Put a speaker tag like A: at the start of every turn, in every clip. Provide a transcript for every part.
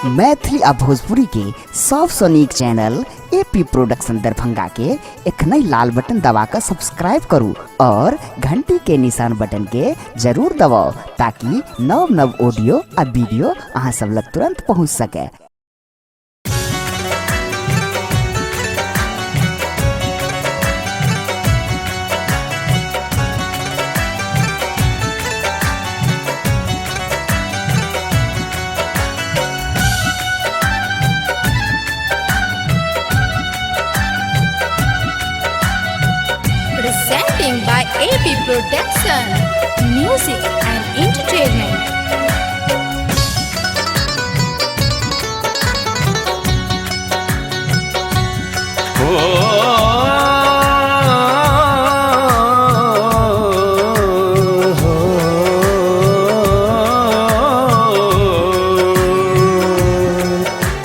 A: मैथिली आ भोजपुरी के सबसे नीक चैनल एपी प्रोडक्शन दरभंगा के एखनई लाल बटन दबाकर सब्सक्राइब करू और घंटी के निशान बटन के जरूर दबाओ ताकि नव नव ऑडियो आ वीडियो अहाँ सब लग तुरंत पहुँच सके।
B: Presenting by AP Production, Music and Entertainment.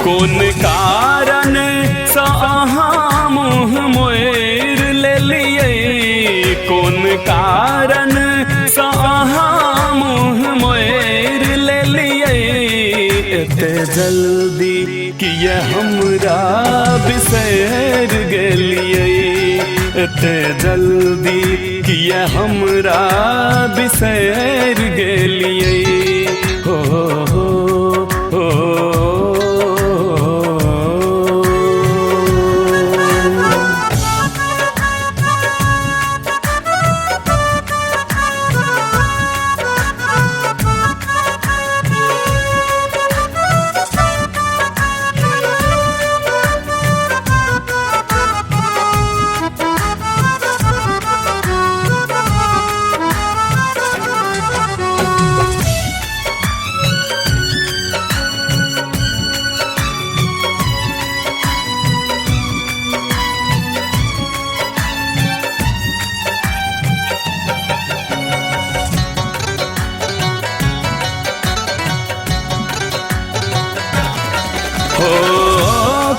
C: कौन कारण सा मुँह मोर ले लिए, कौन कारण सा मुँह मोर ले लिए, एते जल्दी किया हमरा बिसर गेलिए, एते जल्दी किया हमरा बिसर गेलिए। हो हो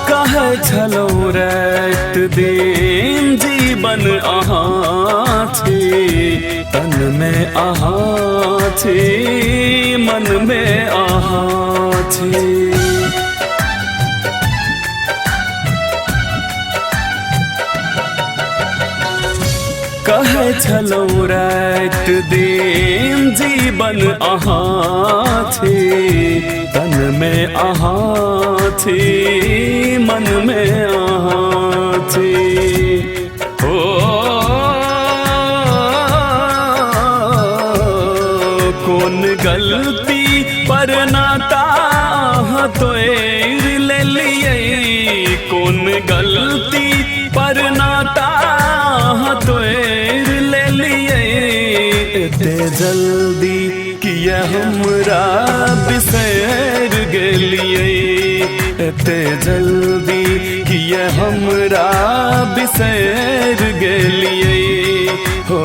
C: कहे छलौ रात दिन जीवन अहाँ छी, तन में अहाँ छी, मन में अहाँ छी। कहे छलौ रात दिन जीवन अहाँ छी, तन में अहाँ छी, मन में अहाँ छी। हो कौन गलती पर नाता तोड़ ले लिए, कौन गलती पर नाता तोड़ ले लिए, एते जल्दी किया हमरा बिसर गेलिए, एते जल्दी किया हमरा बिसर गेलिए। हो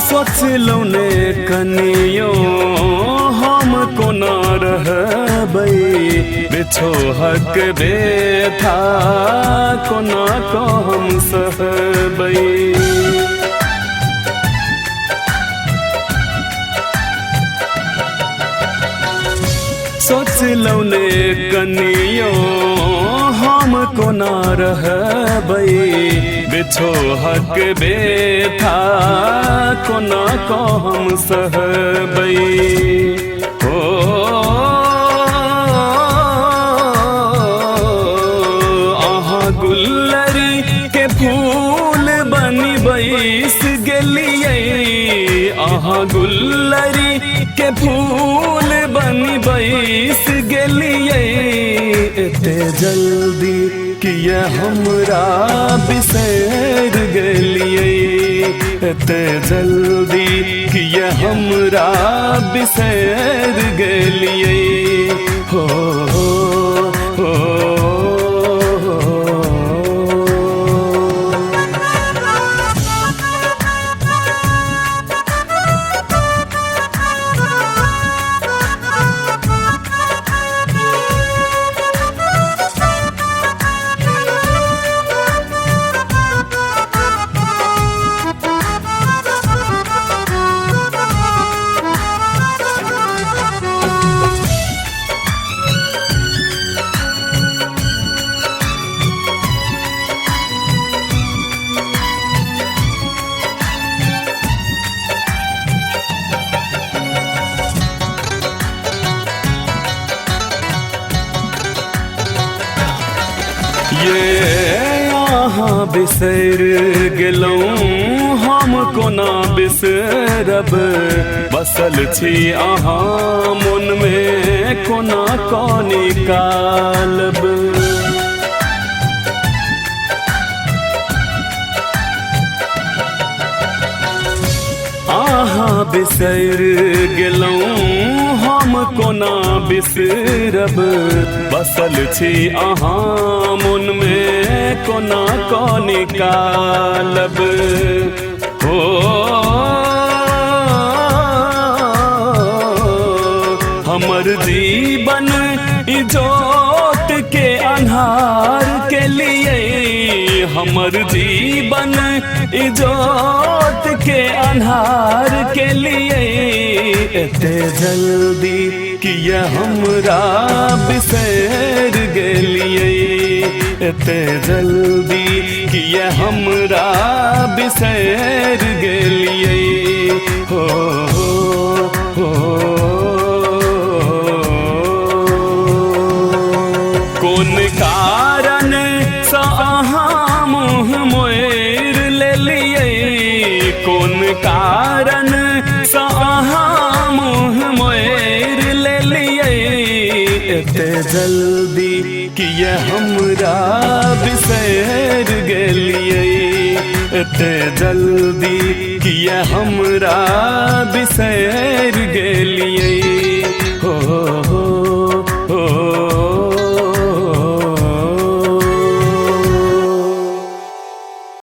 C: सोचलौ ने कनियो हम कोना रहबै, बिछोहक बेथा कोना को हम सहबै। सोचलौ ने कनियो हम कोना रहबै, बिछोहक बेथा कोना को हम सहबै। हो अहाँ गुल्लरी के फूल बनी बैस गेलिए, अहाँ गुल्लरी के फूल बनी बैस गेलिए, एते जल्दी किया हमरा बिसर गेलिए एते जल्दी किया हमरा बिसर गेलिए हो ये यहाँ बिसर गेलौं हम कोना बिसरब बसल छी अहाँ मन में कोना कनी कालब अहाँ बिसर गेलौं हम कोना बिसरब बसल छी अहाँ मन में कोना कनी कालब हो हमर जीवन इजोत के अन्हार के लिए हमर जीवन इजोत के अन्हार के लिए एते जल्दी किया हमरा बिसर गेलिए एते जल्दी किया हमरा बिसर गेलिए हो कोन कारण सा अहाँ मुँह मोएर लेलिए कोन कारण सा अहाँ मुँह मोएर लेलिए एते जल्दी किया हमरा बिसर गेलिए एते जल्दी किया हमरा बिसर गेलिए